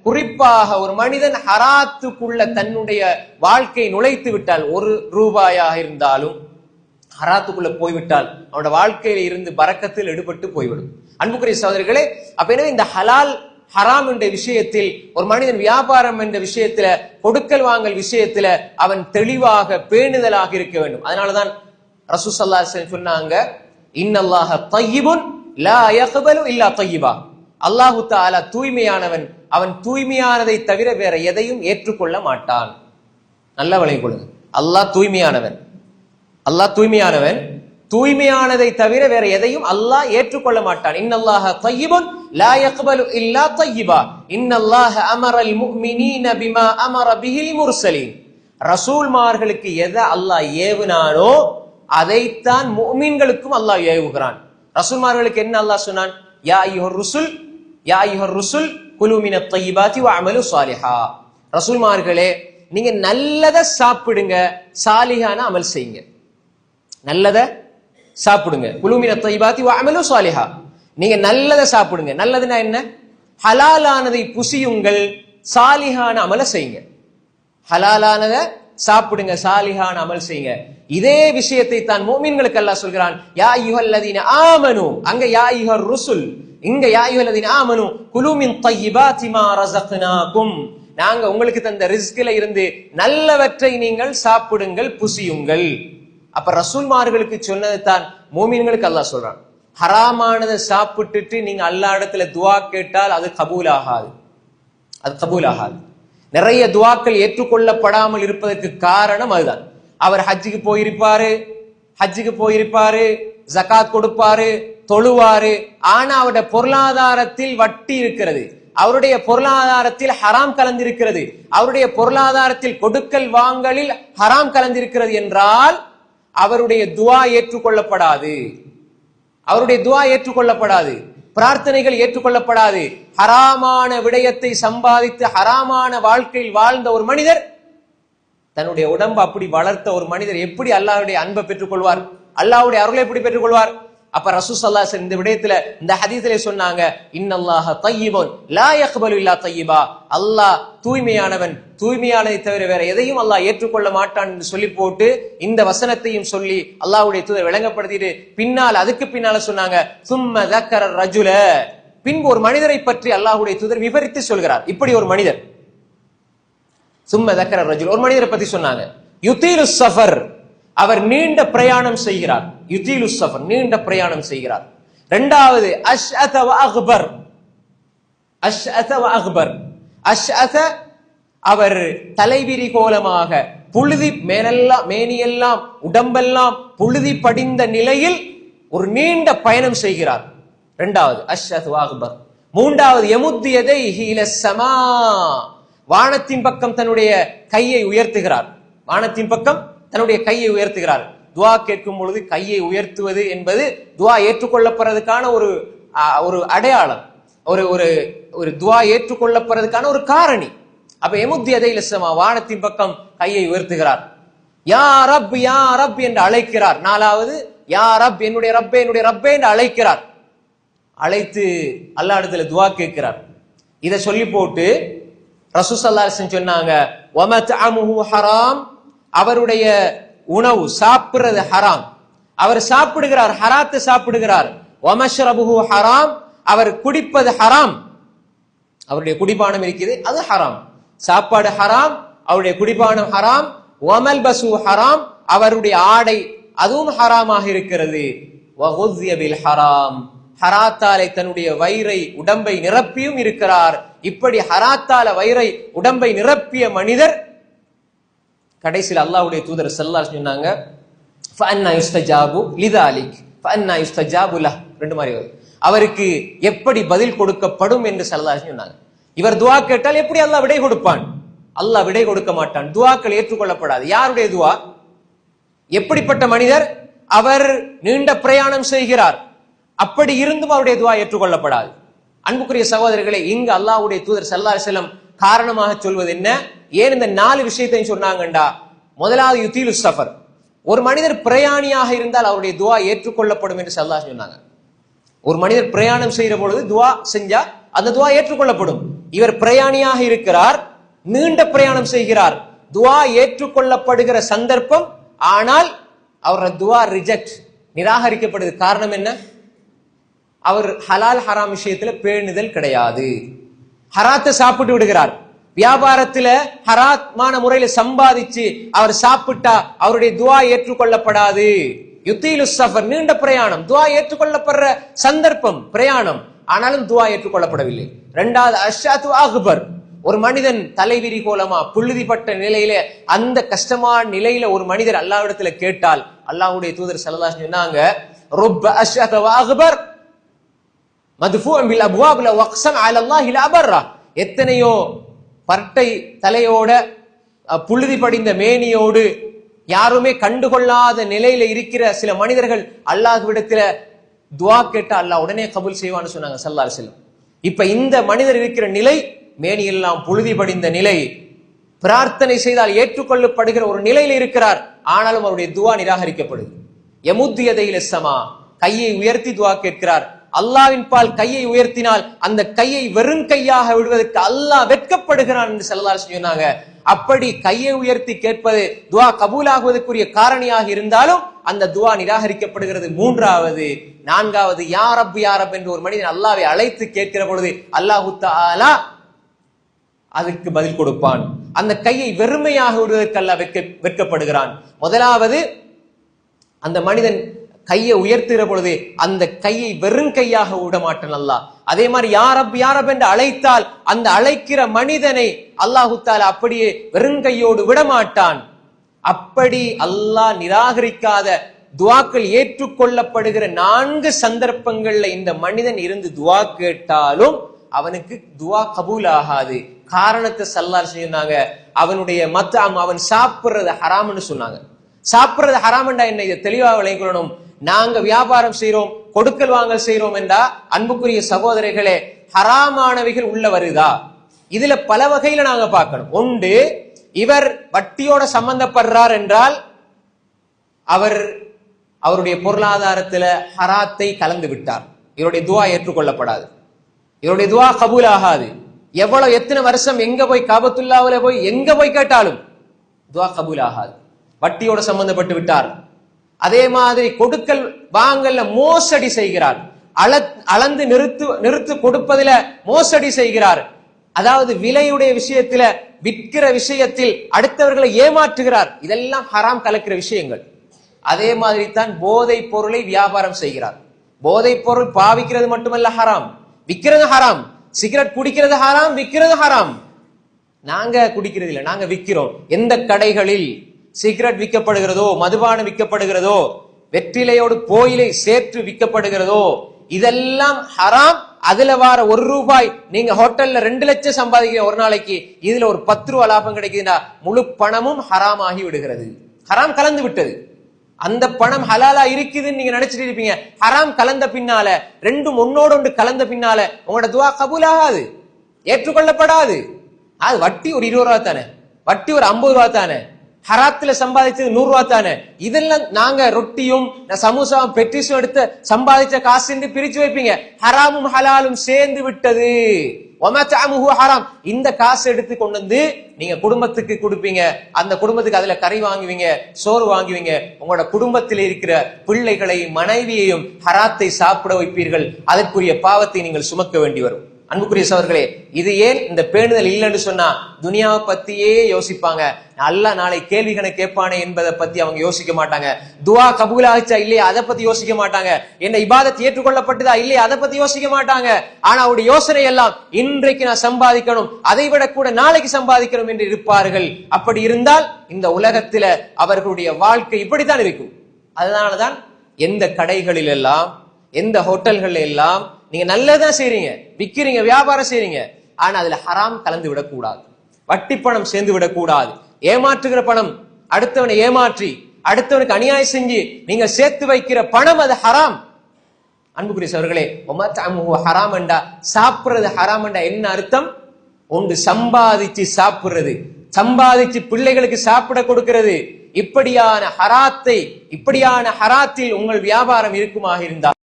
குறிப்பாக ஒரு மனிதன் ஹராத்துக்குள்ள தன்னுடைய வாழ்க்கை நுழைத்து விட்டால், ₹1 இருந்தாலும் ஹராத்துக்குள்ள போய்விட்டால் அவனோட வாழ்க்கையில இருந்து பரக்கத்தில் எடுபட்டு போய்விடும். அன்புக்குரிய சகோதரர்களே, அப்ப எனவே இந்த ஹலால் ஹராம் என்ற விஷயத்தில், ஒரு மனிதன் வியாபாரம் என்ற விஷயத்துல, கொடுக்கல் வாங்கல் விஷயத்துல அவன் தெளிவாக பேணுதலாக இருக்க வேண்டும். அதனாலதான் ரசூல் ஸல்லல்லாஹு அலைஹி வஸல்லம் சொன்னாங்க, இன்னல்லாஹ தய்யிபுன் லா யக்பலு இல்லா தய்யிபா. அல்லாஹு தஆலா தூய்மையானவன், அவன் தூய்மையானதை தவிர வேற எதையும் ஏற்றுக்கொள்ள மாட்டான். நல்ல விளங்கிக் கொள்ளுங்க. அல்லாஹ் தூய்மையானவன், அல்லாஹ் தூய்மையானவன், தூய்மையானதை தவிர வேற எதையும் அல்லாஹ் ஏற்றுக்கொள்ள மாட்டான். இன்னல்லாஹ தய்யிபுன் லா யக்பலு இல்லா தய்யிபா. இன்னல்லாஹ அமரல் முஃமினீன பிமா அமர பிஹில் முர்சலீன். ரசூல்மார்களுக்கு எதை அல்லாஹ் ஏவுனானோ அதைத்தான் முஃமின்களுக்கும் அல்லாஹ் ஏவுகிறான். ரசூல்மார்களுக்கு என்ன அல்லாஹ் சொன்னான்? யா அய்யுஹர் ருசுல், யா அய்யுஹர் ருசுல் குலு மினத் தய்யிபாத்தி வஅமலு ஸாலிஹா. ரசூல்மார்களே, நீங்க நல்லதை சாப்பிடுங்க, சாலிஹான அமல் செய்யுங்க. நல்லதை சாப்பிடுங்க. குலு மினத் தய்யிபாத்தி வஅமலு ஸாலிஹா. நீங்க நல்லதை சாப்பிடுங்க. நல்லதுன்னா என்ன? ஹலாலானதை புசியுங்கள், சாலிஹான அமல செய்யுங்க. ஹலாலானதை சாப்பிடுங்க, சாலிஹான அமல் செய்யுங்க. இதே விஷயத்தை தான் முஃமின்களுக்கு அல்லாஹ் சொல்கிறான். யா அய்யுஹல்லதீன ஆமனு, அங்க யா அய்யுஹர் ருசுல், இங்க யா அய்யுஹல்லதீன ஆமனு குலு மின் தய்யிபாத்தி மா ரஸக்னாகும். நாங்க உங்களுக்கு தந்த ரிஸ்கில இருந்து நல்லவற்றை நீங்கள் சாப்பிடுங்கள், புசியுங்கள். அப்ப ரசூல்மார்களுக்கு சொன்னது தான் முஃமின்களுக்கு அல்லாஹ் சொல்றான். ஹராமானதை சாப்பிட்டுட்டு நீங்க அல்லாஹ் இடத்துல துஆ கேட்டால் அது கபூல் ஆகாது, அது கபூல் ஆகாது. நிறைய துஆக்கள் ஏற்றுக்கொள்ளப்படாமல் இருப்பதற்கு காரணம் அதுதான். அவர் ஹஜ்ஜுக்கு போயிருப்பாரு, ஜகாத் கொடுப்பாரு, தொழுவாரு, ஆனா அவருடைய பொருளாதாரத்தில் வட்டி இருக்கிறது, அவருடைய பொருளாதாரத்தில் ஹராம் கலந்திருக்கிறது, அவருடைய பொருளாதாரத்தில் கொடுக்கல் வாங்கலில் ஹராம் கலந்திருக்கிறது என்றால் அவருடைய துஆ ஏற்றுக்கொள்ளப்படாது, அவருடைய துஆ ஏற்றுக்கொள்ளப்படாது, பிரார்த்தனைகள் ஏற்றுக்கொள்ளப்படாது. ஹராமான விடயத்தை சம்பாதித்து ஹராமான வாழ்க்கையில் வாழ்ந்த ஒரு மனிதர், தன்னுடைய உடம்பு அப்படி வளர்த்த ஒரு மனிதர் எப்படி அல்லாஹ்வுடைய அன்பை பெற்றுக்கொள்வார்? அல்லாஹ்வுடைய அருளை எப்படி பெற்றுக்கொள்வார்? அப்ப ரசூல் ஸல்லல்லாஹு அலைஹி வஸல்லம் இந்த விடயத்துல, இந்த ஹதீஸிலே சொன்னாங்க, இன்னல்லாஹ தய்யிபுன் லா யக்பலு இல்லா தய்யிபா. அல்லாஹ் தூய்மையானவன், தூய்மையானதை தவிர வேற எதையும் அல்லாஹ் ஏற்றுக்கொள்ள மாட்டான் என்று சொல்லி போட்டு இந்த வசனத்தையும் சொல்லி அல்லாஹ்வுடைய தூதர் விளங்கப்படுத்திட்டு அதுக்கு பின்னால சொன்னாங்க, சும்ம ذكر الرجل, பின்பு ஒரு மனிதரை பற்றி அல்லாஹ்வுடைய தூதர் விவரித்து சொல்கிறார். இப்படி ஒரு மனிதர், சும்ம ذكر الرجل, ஒரு மனிதரை பத்தி சொன்னாங்க, யுதீலு ஸஃபர், அவர் நீண்ட பிரயாணம் செய்கிறார். யுதீலு ஸஃபர், நீண்ட பிரயாணம் செய்கிறார். இரண்டாவது அஷ்அத வ அக்பர், அஷ்அத வ அக்பர். அஷ்அத, அவர் தலைவிரி கோலமாக புழுதி மேனியெல்லாம் உடம்பெல்லாம் புழுதி படிந்த நிலையில் ஒரு நீண்ட பயணம் செய்கிறார். இரண்டாவது அஷ்அத வ அக்பர். மூன்றாவது யமுத்து யதைஹி இலஸ் ஸமா, வானத்தின் பக்கம் தன்னுடைய கையை உயர்த்துகிறார். வானத்தின் பக்கம் தன்னுடைய கையை உயர்த்துகிறார். துஆ கேட்கும் பொழுது கையை உயர்த்துவது என்பது துஆ ஏற்றுக்கொள்ளப்படுறதுக்கான ஒரு அடையாளம், ஒரு துஆ ஏற்றுக்கொள்ளப்படுறதுக்கான ஒரு காரணி. அப்ப யமுத்து யதைஹி இலஸ் ஸமா, வானத்தின் பக்கம் கையை உயர்த்துகிறார். யா ரப், யா ரப் என்று அழைக்கிறார். நாலாவது யா ரப், என்னுடைய ரப்பே, என்னுடைய ரப்பே என்று அழைக்கிறார். அழைத்து அல்லாஹ் இடத்துல துஆ கேட்கிறார். இதை சொல்லி போட்டு ரசூல் ஸல்லல்லாஹு அலைஹி வஸல்லம் சொன்னாங்க, வமத்அமுஹு ஹராம், அவருடைய உணவு சாப்பிடுறது ஹராம், அவர் சாப்பிடுகிறார், ஹராத்தை சாப்பிடுகிறார். வமஷ்ரபுஹு ஹராம், அவர் குடிப்பது ஹராம், அவருடைய குடிபானம் இருக்குது அது ஹராம். சாப்பாடு ஹராம், அவருடைய குடிபானம் ஹராம். வமல்பசு ஹராம், அவருடைய ஆடை அதுவும் ஹராமாக இருக்கிறது. வகுஸ்ய பில் ஹராம், ஹராத்தாலை தன்னுடைய வயிறை உடம்பை நிரப்பியும் இருக்கிறார். இப்படி ஹராத்தால வயிறை உடம்பை நிரப்பிய மனிதர் கடைசியில் அல்லாஹ்வுடைய தூதர் ஸல்லல்லாஹு அலைஹி சொன்னாங்க, ஃபஅன்னா யுஸ்தஜாபு லிதாலிக் ஃபஅன்னா யுஸ்தஜாபு லஹ். ரெண்டு மாதிரி வருது. அவருக்கு எப்படி பதில் கொடுக்கப்படும் என்று ஸல்லல்லாஹு அலைஹி சொன்னாங்க. இவர் துஆ கேட்டால் எப்படி அல்லாஹ் விடை கொடுப்பான்? அல்லாஹ் விடை கொடுக்க மாட்டான். துஆக்கள் ஏற்றுக்கொள்ளப்படாது. யாருடைய துஆ? எப்படிப்பட்ட மனிதர்? அவர் நீண்ட பிரயாணம் செய்கிறார், அப்படி இருந்தும் அவருடைய துஆ ஏற்றுக்கொள்ளப்படாது. அன்புக்குரிய சகோதரர்களே, இங்கு அல்லாஹ்வுடைய தூதர் ஸல்லல்லாஹு அலைஹி வஸல்லம் காரணமாக சொல்வது என்ன? ஏன் இந்த 4 விஷயத்தையும் சொன்னாங்கண்டா, முதலாவது யுதீலு ஸஃபர், ஒரு மனிதர் பிரயாணியாக இருந்தால் அவருடைய துஆ ஏற்றுக்கொள்ளப்படும் என்று ஸல்லல்லாஹு அலைஹி வஸல்லம் சொன்னாங்க. ஒரு மனிதர் பிரயாணம் செய்யற பொழுது துஆ செஞ்சா அந்த துவா ஏற்றுக்கொள்ளப்படும். இவர் பிரயாணியாக இருக்கிறார், நீண்ட பிரயாணம் செய்கிறார், துவா ஏற்றுக்கொள்ளப்படுகிற சந்தர்ப்பம். ஆனால் அவருடைய துவா ரிஜெக்ட், நிராகரிக்கப்படுது. காரணம் என்ன? அவர் ஹலால் ஹராம் விஷயத்துல பேணுதல் கிடையாது. ஹராத்தை சாப்பிட்டு விடுகிறார். வியாபாரத்துல ஹராத்மான முறையில சம்பாதிச்சு அவர் சாப்பிட்டா அவருடைய துவா ஏற்றுக்கொள்ளப்படாது. யுத்தீலு சஃபர், நீண்ட பிரயாணம், துவா ஏற்றுக்கொள்ளப்படுற சந்தர்ப்பம் பிரயாணம், ஆனாலும் துவா ஏற்றுக்கொள்ளப்படவில்லை. இரண்டாவது அஷ்ஷாத்து அக்பர், ஒரு மனிதன் தலைவிரி கோலமா புழுதிப்பட்ட நிலையில, அந்த கஷ்டமான நிலையில ஒரு மனிதர் அல்லாஹ்விடத்துல கேட்டால், அல்லாஹ்வுடைய தூதர் ஸல்லல்லாஹு அலைஹி வஸல்லம் சொன்னாங்க, ருப்ப அஷ்ஷாத்து அக்பர் மத்ஃபூஅன் பில் அப்வாப் ல வக்ஸம் அலல்லாஹி லா பர்ரா. எத்தனையோ பட்டை தலையோட புழுதி படிந்த மேனியோடு யாருமே கண்டுகொள்ளாத நிலையில இருக்கிற சில மனிதர்கள் அல்லாஹ்விடத்துல துவா கேட்டா அல்லாஹ் உடனே கபூல் செய்வான்னு சொன்னாங்க ஸல்லல்லாஹு அலைஹி வஸல்லம். இப்ப இந்த மனிதர் இருக்கிற நிலை, மேனியெல்லாம் புழுதி படிந்த நிலை, பிரார்த்தனை செய்தால் ஏற்றுக்கொள்ளப்படுகிற ஒரு நிலையில் இருக்கிறார். ஆனாலும் அவருடைய துவா நிராகரிக்கப்படுது. யமுத்தியதையில சமா, கையை உயர்த்தி துவா கேட்கிறார். அல்லாஹ்வின் பால் கையை உயர்த்தினால் அந்த கையை வெறும் கையாக விடுவதற்கு அல்லாஹ் வெட்கப்படுகிறான் என்று ஸல்லல்லாஹு அலைஹி வஸல்லம் சொன்னாங்க. அப்படி கையை உயர்த்தி கேட்பது துவா கபூலாகுவதற்குரிய காரணியாக இருந்தாலும் அந்த துவா நிராகரிக்கப்படுகிறது. மூன்றாவது, நான்காவது, யா ரப் யா ரப் என்று ஒரு மனிதன் அல்லாஹ்வை அழைத்து கேட்கிற பொழுது அல்லாஹு தஆலா அதுக்கு பதில் கொடுப்பான். அந்த கையை வெறுமையாக விடுவதற்கு அல்லாஹ் வெட்கப்படுகிறான். முதலாவது, அந்த மனிதன் கையை உயர்த்துகிற பொழுது அந்த கையை வெறும் கையாக விட மாட்டான் அல்லாஹ். அதே மாதிரி யா ரப் யா ரப் என்று அழைத்தால் அந்த அழைக்கிற மனிதனை அல்லாஹு தஆலா அப்படியே வெறும் கையோடு விடமாட்டான். அப்படி அல்லாஹ் நிராகரிக்காத துவாக்கள் ஏற்றுக்கொள்ளப்படுகிற 4 சந்தர்ப்பங்கள்ல இந்த மனிதன் இருந்து துவா கேட்டாலும் அவனுக்கு துவா கபூல் ஆகாது. காரணத்தை ஸல்லல்லாஹு அலைஹி வஸல்லம் சொன்னாங்க, அவனுடைய மத்அம், அவன் சாப்பிடுறது ஹராம்னு சொன்னாங்க. சாப்பிடுறது ஹராம்ண்டா என்ன? இதை தெளிவாக விளங்கிக் கொள்ளணும். நாங்க வியாபாரம் செய்யறோம், கொடுக்கல் வாங்கல் செய்யறோம் என்றா அன்புக்குரிய சகோதரர்களே, ஹராமானவைகள் உள்ள வருதா? இதுல பல வகையில நாங்க பார்க்கணும். ஒன்று, இவர் வட்டியோட சம்பந்தப்படுறார் என்றால் அவருடைய பொருளாதாரத்துல ஹராத்தை கலந்து விட்டார். இவருடைய துவா ஏற்றுக்கொள்ளப்படாது, இவருடைய துவா கபூல் ஆகாது. எவ்வளவு எத்தனை வருஷம் எங்க போய் காபத்துல்லாவுல போய் எங்க போய் கேட்டாலும் துவா கபூல் ஆகாது. வட்டியோட சம்பந்தப்பட்டு விட்டார். அதே மாதிரி கொடுக்கல் வாங்கல்ல மோசடி செய்கிறார், அளந்து நிறுத்து கொடுப்பதில மோசடி செய்கிறார். அதாவது விலையுடைய விஷயத்துல, விற்கிற விஷயத்தில் அடுத்தவர்களை ஏமாற்றுகிறார். இதெல்லாம் ஹராம் கலக்கிற விஷயங்கள். அதே மாதிரி தான் போதை பொருளை வியாபாரம் செய்கிறார். போதை பொருள் பாவிக்கிறது மட்டுமல்ல ஹராம், விற்கிறது ஹராம். சிகரெட் குடிக்கிறது ஹராம், விற்கிறது ஹராம். நாங்க குடிக்கிறது இல்லை, நாங்க விற்கிறோம். எந்த கடைகளில் சிகரெட் விற்கப்படுகிறதோ, மதுபானம் விற்கப்படுகிறதோ, வெற்றிலையோடு கோயிலை சேர்த்து விற்கப்படுகிறதோ, இதெல்லாம் ஹராம். அதுல வார 1 ரூபாய் நீங்க ஹோட்டல்ல 2 லட்சம் சம்பாதிக்கிற ஒரு நாளைக்கு, இதுல ஒரு 10 ரூபாய் லாபம் கிடைக்குதுன்னா முழு பணமும் ஹராம் ஆகி விடுகிறது. ஹராம் கலந்து விட்டது. அந்த பணம் ஹலாலா இருக்குதுன்னு நீங்க நினைச்சிட்டு இருப்பீங்க. ஹராம் கலந்த பின்னால, ரெண்டும் ஒன்னோடு ஒன்று கலந்த பின்னால உங்களோட துவா கபூல் ஆகாது, ஏற்றுக்கொள்ளப்படாது. அது வட்டி ஒரு 20 ரூபா தானே, வட்டி ஒரு 50 ரூபா தானே, ஹராத்துல சம்பாதிச்சது 100 ரூபா தானே. இதெல்லாம் நாங்க ரொட்டியும் சமோசாவும் பெட்டிஸும் எடுத்து சம்பாதிச்ச காசு பிரிச்சு வைப்பீங்க. ஹராமும் ஹலாலும் சேர்ந்து விட்டது. ஹராம். இந்த காசு எடுத்து கொண்டு வந்து நீங்க குடும்பத்துக்கு கொடுப்பீங்க. அந்த குடும்பத்துக்கு அதுல கறி வாங்குவீங்க, சோறு வாங்குவீங்க. உங்களோட குடும்பத்தில் இருக்கிற பிள்ளைகளை, மனைவியையும் ஹராத்தை சாப்பிட வைப்பீர்கள். அதற்குரிய பாவத்தை நீங்கள் சுமக்க வேண்டி வரும். அன்புக்குரிய சகோதரர்களே, இது ஏன் இந்த பேணுதல் இல்லைன்னு சொன்னா துனியாவை பத்தியே யோசிப்பாங்க. அல்லாஹ் நாளை கேள்வி கணக்கு கேட்பானே என்பதை பத்தி அவங்க யோசிக்க மாட்டாங்க. துவா கபூல் ஆச்சா இல்லையா அதை பத்தி யோசிக்க மாட்டாங்க. என்ன இபாதத் ஏற்றுக்கொள்ளப்பட்டதா இல்லையா அதை பத்தி யோசிக்க மாட்டாங்க. ஆனா அவருடைய யோசனை எல்லாம் இன்றைக்கு நான் சம்பாதிக்கணும், அதை விட கூட நாளைக்கு சம்பாதிக்கணும் என்று இருப்பார்கள். அப்படி இருந்தால் இந்த உலகத்துல அவர்களுடைய வாழ்க்கை இப்படித்தான் இருக்கும். அதனாலதான் எந்த கடைகளில் எல்லாம், எந்த ஹோட்டல்கள் எல்லாம் நீங்க நல்லதான் செய்றீங்க, விக்கிறீங்க, வியாபாரம் செய்றீங்க, ஆனா அதுல ஹராம் கலந்து விடக்கூடாது, வட்டி பணம் சேர்ந்து விடக்கூடாது. ஏமாற்றுகிற பணம், அடுத்தவனை ஏமாற்றி அடுத்தவனுக்கு அநியாயம் செஞ்சு நீங்க சேர்த்து வைக்கிற பணம் அது ஹராம். அன்புக்குரிய சகோதரர்களே, ஹராம் என்றா சாப்பிடுறது ஹராம் என்றா என்ன அர்த்தம்? ஒன்று சம்பாதிச்சு சாப்பிடுறது, சம்பாதிச்சு பிள்ளைகளுக்கு சாப்பிட கொடுக்கிறது. இப்படியான ஹராத்தில் உங்கள் வியாபாரம் இருக்குமாக இருந்தால்